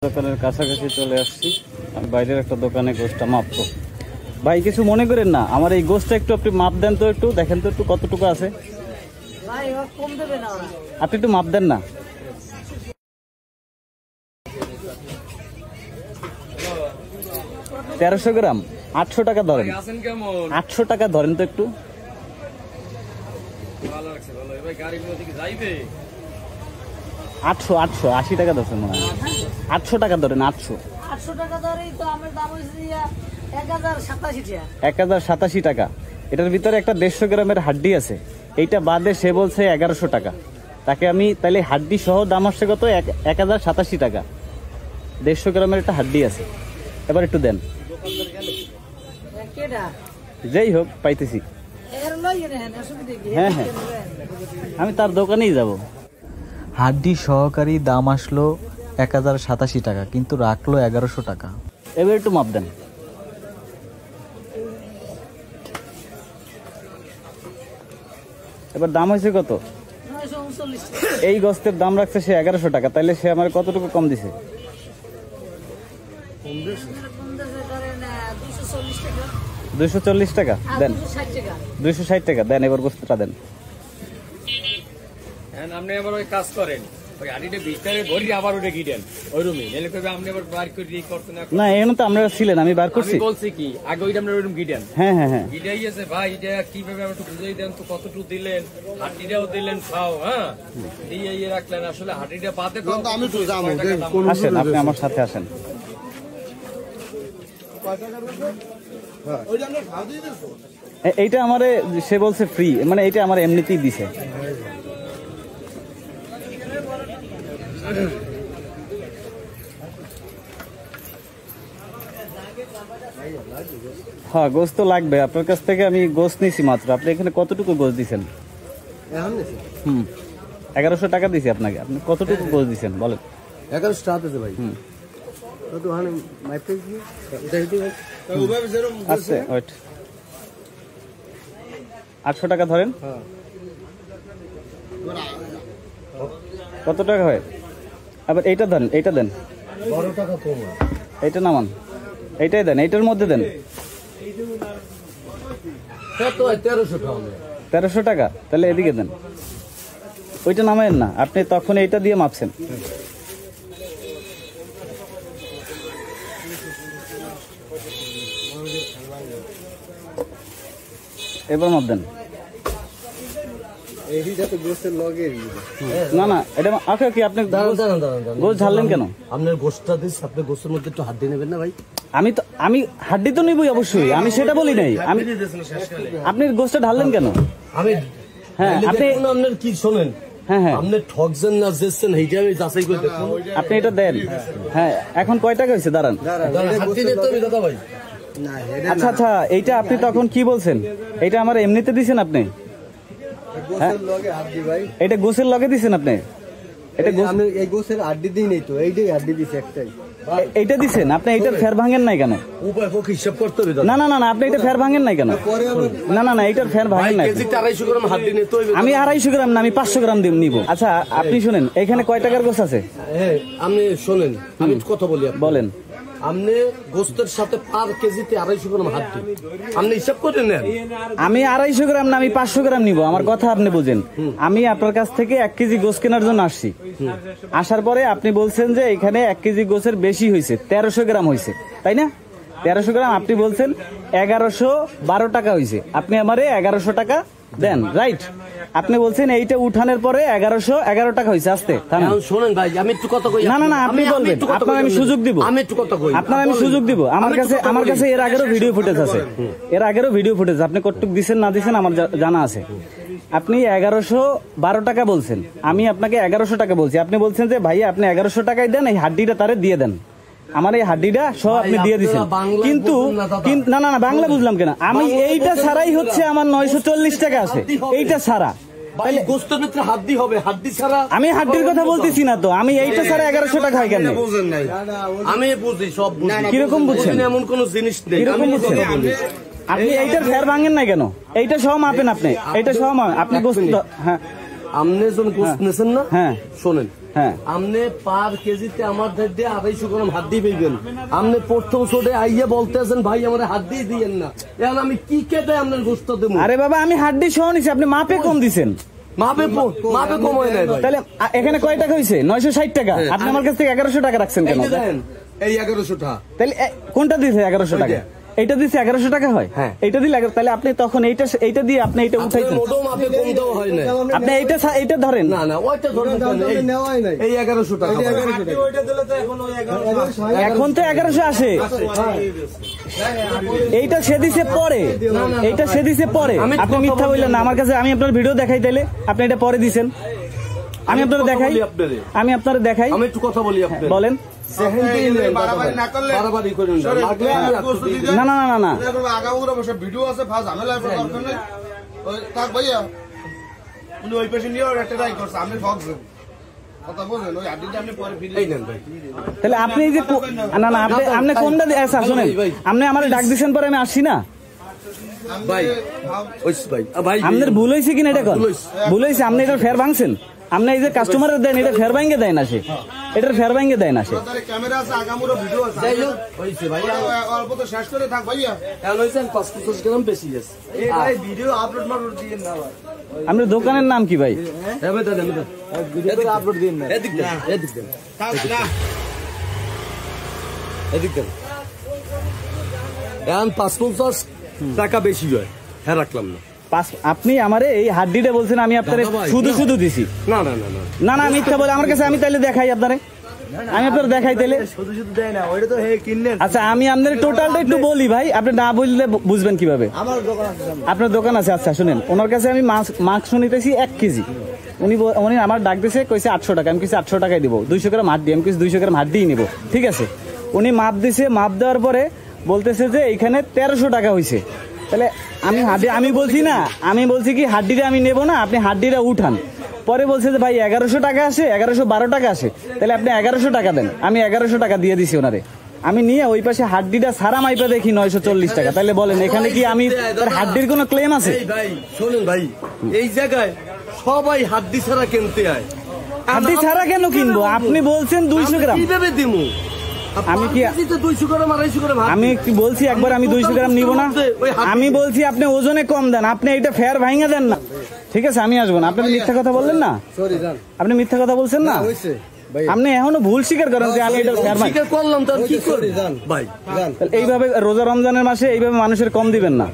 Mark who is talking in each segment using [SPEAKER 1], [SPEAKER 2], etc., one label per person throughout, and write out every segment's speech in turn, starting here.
[SPEAKER 1] দোকানের কাছাকাছি চলে আসছি। আমি বাইরের একটা দোকানে গোশটা মাপবো। ভাই কিছু মনে করেন না, আমার এই গোশটা একটু আপনি মাপ দেন তো, একটু দেখেন তো একটু কতটুকু আছে। আপনি একটু মাপ দেন না। তেরোশো গ্রাম 800 টাকা ধরেন, 800 টাকা ধরেন তো একটু। 880 টাকা ধরছেন মনে হয়। 800 টাকা ধরেন, 800
[SPEAKER 2] টাকা ধরেই তো আমার দাম হয়েছে
[SPEAKER 1] 1087 টাকা। এটার ভিতরে একটা 150 গ্রামের হাড্ডি আছে, এইটা বাদে সে বলছে 1100 টাকা। তাকে আমি তাহলে হাড্ডি সহ দাম আসছে কত? 1087 টাকা। 150 গ্রামের একটা হাড্ডি আছে। এবার একটু দেন। যেই হোক পাইতেছি। হ্যাঁ হ্যাঁ, আমি তার দোকানেই যাব।
[SPEAKER 3] হাড্ডি সহকারী দাম আসলো 1087 টাকা, কিন্তু রাখলো 1100 টাকা।
[SPEAKER 1] এবার একটু মাপ দেন। এবার দাম হয়েছে কত? এই গোস্তের দাম রাখছে সে 1100 টাকা, তাইলে সে আমার কতটুকু কম দিছে? 240 টাকা দেন। 260 টাকা দেন। এবার গোস্তটা দেন।
[SPEAKER 4] আপনি আবার ওই কাজ করেন, ওই হাঁড়িটা ভিতরে ভরি আবার ওটা গিডেন ওই রুমে এলে কবে আপনি আবার বার করে ই করতে
[SPEAKER 1] না। এখানে তো আপনারা ছিলেন, আমি বার করছি।
[SPEAKER 4] আমি বলছি কি আগে ওইটা আমরা ওই রুম গিডেন।
[SPEAKER 1] হ্যাঁ হ্যাঁ হ্যাঁ,
[SPEAKER 4] গিডাই আছে ভাই। এটা কিভাবে আমরা একটু বুঝাই দেন তো, কতটুকু দিলেন, হাঁটিটাও দিলেন খাও, হ্যাঁ দিয়ে ইয়ে রাখলেন। আসলে হাঁটিটা পাতে
[SPEAKER 5] আমি তো জানো
[SPEAKER 1] আসেন, আপনি আমার সাথে আসেন। এইটা আমারে সে বলছে ফ্রি, মানে এইটা আমার এমনিতেই দিছে। হ্যাঁ, গোস্ত তো লাগবে। আপনার কাছ থেকে আমি গোস্ত নিছি মাত্র। আপনি এখানে কতটুকু গোস্ত দিচ্ছেন? 1100 টাকা দিছি আপনাকে। আপনি কতটুকু গোস্ত দিচ্ছেন বলেন?
[SPEAKER 5] 1100 টাকা দিতে ভাই।
[SPEAKER 1] আচ্ছা ওয়েট, 800 টাকা ধরেন। কত টাকা হয়? আবার এইটা দেন, এইটা দেন।
[SPEAKER 5] 12 টাকা কম।
[SPEAKER 1] এইটা নামান, এইটাই দেন, এইটার মধ্যে দেন। 1300 টাকা, তাহলে এদিকে দেন। ওইটা নামায়েন না, আপনি তখন এইটা দিয়ে মাপছেন। এবার মাপ দেন। না না, এটা আচ্ছা কি আপনি গোশ ঝাড়লেন কেন?
[SPEAKER 5] আপনার গোশটা দিচ্ছি, আপনার গোশের মধ্যে একটু হাড্ডি নেবেন না ভাই?
[SPEAKER 1] আমি হাড্ডি তো নিবই অবশ্যই, আমি সেটা বলি নাই। আমি আপনি গোশটা ঢাললেন কেন?
[SPEAKER 5] আমি
[SPEAKER 1] হ্যাঁ, আপনি
[SPEAKER 5] আপনার কি শোনেন,
[SPEAKER 1] হ্যাঁ হ্যাঁ,
[SPEAKER 5] আপনি ঠকছেন না জেছেন এইটা আমি যাচাই করে দেখুন।
[SPEAKER 1] আপনি এটা দেন। হ্যাঁ, এখন কয় টাকা হয়েছে? দাঁড়ান।
[SPEAKER 5] হাড্ডি দিতে হবে দাদা ভাই।
[SPEAKER 1] আচ্ছা আচ্ছা, এইটা আপনি তখন কি বলছেন? এইটা আমার এমনিতে দিছেন আপনি? এটা গোসের লগে দিছেন আপনি? এটা
[SPEAKER 5] এই গোসের হাড্ডি দিই নেই তো, এইটাই হাড্ডি দিছি একটাই।
[SPEAKER 1] এইটা দিছেন আপনি? এইটার ফের ভাঙেন নাই কেন?
[SPEAKER 5] উপায় পক্ষে হিসাব করতে হবে।
[SPEAKER 1] না না না, আপনি এটা ফের ভাঙেন নাই কেন? না না না, এইটার ফের ভাঙেন নাই।
[SPEAKER 5] 250 গ্রাম হাড্ডি নিতে হবে।
[SPEAKER 1] আমি 250 গ্রাম না, আমি 500 গ্রাম নিব। আচ্ছা আপনি শুনেন, এখানে কয় টাকার গোস আছে?
[SPEAKER 5] হ্যাঁ, আপনি শোনেন, আমি কথা বলি।
[SPEAKER 1] বলেন।
[SPEAKER 5] আপনি গোস্তের সাথে পার কেজিতে 250 গ্রাম হাড্ডি আপনি হিসাব করে নেন।
[SPEAKER 1] আমি 250 গ্রাম না, আমি 500 গ্রাম নিব। আমার কথা আপনি বুঝেন। আমি আপনার কাছ থেকে 1 কেজি গোস কেনার জন্য আসছি। আসার পরে আপনি বলছেন যে এখানে 1 কেজি গোসের বেশি হয়েছে, 1300 গ্রাম হয়েছে, তাই না? 1300 গ্রাম আপনি বলছেন 1112 টাকা হয়েছে। আপনি আমারে 1100 টাকা দেন, রাইট? আপনি বলছেন এইটা উঠানোর পরে 1111 টাকা হয়েছে। আসতে
[SPEAKER 5] শোনেন ভাই, আমি একটু কথা কই।
[SPEAKER 1] না না না, আপনি বলবেন, আপনার আমি সুযোগ দিব।
[SPEAKER 5] আমি একটু কথা কই,
[SPEAKER 1] আপনার আমি সুযোগ দিব। আমার কাছে এর আগেরও ভিডিও ফুটেজ আছে, এর আগেরও ভিডিও ফুটেজ। আপনি কতটুকু দিচ্ছেন না দিচ্ছেন আমার জানা আছে। আপনি 1112 টাকা বলছেন, আমি আপনাকে 1100 টাকা বলছি। আপনি বলছেন যে ভাই আপনি 1100 টাকায় দেন, এই হাড্ডিটা তারে দিয়ে দেন। আমার এই হাড্ডিটা সব আপনি দিয়ে দিচ্ছেন, কিন্তু না না না, বাংলা বুঝলাম কেন? আমি এইটা ছাড়াই হচ্ছে আমার 940 টাকা আছে, এইটা ছাড়া। আমি হাড্ডির কথা বলতেছি না তো, আমি এইটা ছাড়া 1100 টাকা হয় কেন?
[SPEAKER 5] আমি বুঝি, সব
[SPEAKER 1] কিরকম বুঝছেন?
[SPEAKER 5] এমন কোন জিনিস নেই।
[SPEAKER 1] কিরকম বুঝছেন? আপনি এইটার ফের ভাঙেন না কেন? এইটা সহ মাপেন আপনি, এইটা সহ আপনি গোস্ত। হ্যাঁ,
[SPEAKER 5] আপনি যখন গোস্ত নেছেন না,
[SPEAKER 1] হ্যাঁ
[SPEAKER 5] শোনেন,
[SPEAKER 1] হ্যাঁ।
[SPEAKER 5] আপনি পার কেজিতে আমার দিয়ে 250 গ্রাম হাড্ডি পেবেন। আপনি প্রথম শোটে আইয়ে বলতেছেন ভাই আমার হাড্ডি দিয়েন না, এখন আমি কি কেটে আপনার গোস্ত দেবো?
[SPEAKER 1] আরে বাবা আমি হাড্ডি সহ নিছি, আপনি মাপে কম দিছেন।
[SPEAKER 5] মাপে কমায় নাই ভাই।
[SPEAKER 1] তাহলে এখানে কয় টাকা হয়েছে? 960 টাকা। আপনি আমার কাছ থেকে 1100 টাকা রাখছেন কেন?
[SPEAKER 5] এই যে দেখেন, এই 1100 টাকা।
[SPEAKER 1] তাহলে কোনটা দিছে 1100 টাকা? এইটা দিছে 1100 টাকা হয়?
[SPEAKER 5] হ্যাঁ।
[SPEAKER 1] এইটা দিলে তাহলে আপনি তখন এইটা দিয়ে আপনি এইটা উঠাইছেন।
[SPEAKER 5] মোটেও মাপে কম দেওয়া হয় না।
[SPEAKER 1] আপনি এইটা ধরেন।
[SPEAKER 5] না না, ওইটা ধরুন, এই 1100 টাকা।
[SPEAKER 1] এখন তো 1100 আসে। এইটা সে দিছে পরে, এইটা সে দিছে পরে। আপনি মিথ্যা বললেন না আমার কাছে। আমি আপনার ভিডিও দেখাই, তাইলে আপনি এটা পরে দিছেন। আমি আপনার দেখাই, আমি আপনার দেখাই।
[SPEAKER 5] আমি একটু কথা বলি আপনার।
[SPEAKER 1] বলেন।
[SPEAKER 5] বাড়াবাড়ি করেন না। লাগলে আমি রাখতে দিই।
[SPEAKER 1] না না না না না,
[SPEAKER 6] ভিডিও আছে ফাজ ঝামেলা দরকার নেই। থাক ভাইয়া, উনি ওই পেশে নিয়ে একটা ট্রাই করছে, আপনি ঠকছেন। কথা বলেন, ওই হাড্ডিটা আপনি পরে ফিরে
[SPEAKER 5] এই নেন ভাই।
[SPEAKER 1] তাহলে আপনি এই যে না না আপনি কোনটা স্যার শুনেন, আপনি আমার ডাক দিছেন পরে আমি আসছি না।
[SPEAKER 5] ভাই ওই ভাই ভাই
[SPEAKER 1] আপনার ভুল হয়েছে কিনা এটা কোন? ভুল হয়েছে। আপনি এটা ফের ভাঙছেন। আপনি এই যে কাস্টমারের দেন, এটা ফের ভাঙে দেয় না সে, এটার ফের ভাঙে দেয় না সে।
[SPEAKER 6] ক্যামেরা আছে, আগামুরো ভিডিও আছে।
[SPEAKER 5] যাই হোক হয়েছে ভাই।
[SPEAKER 6] অল্প তো শেষ করে থাক ভাইয়া।
[SPEAKER 5] এখন হয়েছে 550 গ্রাম বেশি গেছে।
[SPEAKER 6] ভিডিও আপলোড মারলোড দিয়ে না ভাই।
[SPEAKER 1] আপনার দোকানের নাম কি ভাই?
[SPEAKER 5] আমি দেন ভিডিও আপলোড দিন না। এদিক দেন, এদিক দেন,
[SPEAKER 6] থাক না।
[SPEAKER 5] এদিক দেন। এখন 550 টাকা বেশি হয়। হ্যাঁ রাখলাম না।
[SPEAKER 1] আপনি আমারে এই হাড্ডিটা বলছেন, আমি আপনারে
[SPEAKER 5] দাদা ভাই,
[SPEAKER 1] শুধু শুধু দিছি।
[SPEAKER 5] না না না না
[SPEAKER 1] না না মিথ্যা বলে আমার কাছে। আমি তাইলে দেখাই আপনারে, আমি আপনার দেখাই তাইলে।
[SPEAKER 6] শুধু শুধু দেয় না, ওইটা তো হে কিনলেন।
[SPEAKER 1] আচ্ছা আমি আপনার টোটালটা একটু বলি ভাই, আপনি না বললে বুঝবেন কিভাবে?
[SPEAKER 6] আমার দোকান আছে সামনে।
[SPEAKER 1] আপনার দোকান আছে? আচ্ছা শুনেন, ওনার কাছে আমি মাছ নিতেছি 1 কেজি। উনি আমার ডাক দিয়েছে, কইছে 800 টাকা। আমি কইছি 800 টাকাই দিব, 200 গ্রাম হাড্ডি। আমি কইছি 200 গ্রাম হাড্ডিই নিব। ঠিক আছে, উনি মাপ দিছে। মাপ দেওয়ার পরে বলতেছে যে এইখানে 1300 টাকা হয়েছে। তাহলে আমি বলছি না, আমি বলছি কি হাড্ডিটা আমি নেব না, আপনি হাড্ডিটা উঠান। পরে বলছে যে ভাই 1100 টাকা আসে, 1112 টাকা আসে, তাহলে আপনি 1100 টাকা দেন। আমি 1100 টাকা দিয়ে দিছি ওনারে। আমি নিয়ে ওই পাশে হাড্ডিটা সারা মাইপা দেখি 940 টাকা। তাহলে বলেন এখানে কি আমি তার হাড্ডির কোনো ক্লেম আছে?
[SPEAKER 5] এই ভাই শোনেন ভাই, এই জায়গায় সবাই হাড্ডি ছাড়া কিনতে হয়।
[SPEAKER 1] হাড্ডি ছাড়া কেন কিনবো? আপনি বলছেন 200 গ্রাম।
[SPEAKER 5] কিভাবে দিমু?
[SPEAKER 1] আমি কি
[SPEAKER 5] 200 গ্রাম 250 গ্রাম
[SPEAKER 1] আমি কি বলছি একবার আমি 200 গ্রাম নিব না? আমি বলছি আপনি ওজনে কম দেন, আপনি এইটা ফেয়ার ভাঙা দেন না। ঠিক আছে আমি আসবো না। আপনি মিথ্যা কথা বললেন না, আপনি মিথ্যা কথা বলছেন না। আপনি এখনো ভুল স্বীকার করেন যে আমি এটা ফেয়ার ভাঙা
[SPEAKER 5] করলাম। তার কি করি ভাই?
[SPEAKER 1] এইভাবে রোজা রমজানের মাসে এইভাবে মানুষের কম দিবেন না।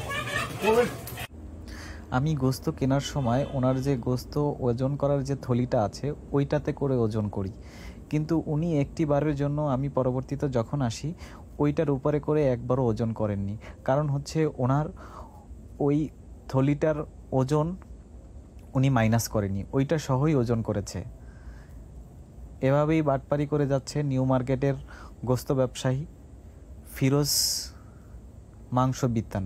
[SPEAKER 3] আমি গোস্ত কেনার সময় ওনার যে গোস্ত ওজন করার যে থলিটা আছে ওইটাতে করে ওজন করি, কিন্তু উনি একটি বারের জন্য, আমি পরবর্তীতে যখন আসি ওইটার উপরে করে একবারও ওজন করেননি। কারণ হচ্ছে ওনার ওই থলিটার ওজন উনি মাইনাস করেনি, ওইটা সহই ওজন করেছে। এভাবেই বাটপারি করে যাচ্ছে নিউ মার্কেটের গোস্ত ব্যবসায়ী ফিরোজ মাংস বিতান।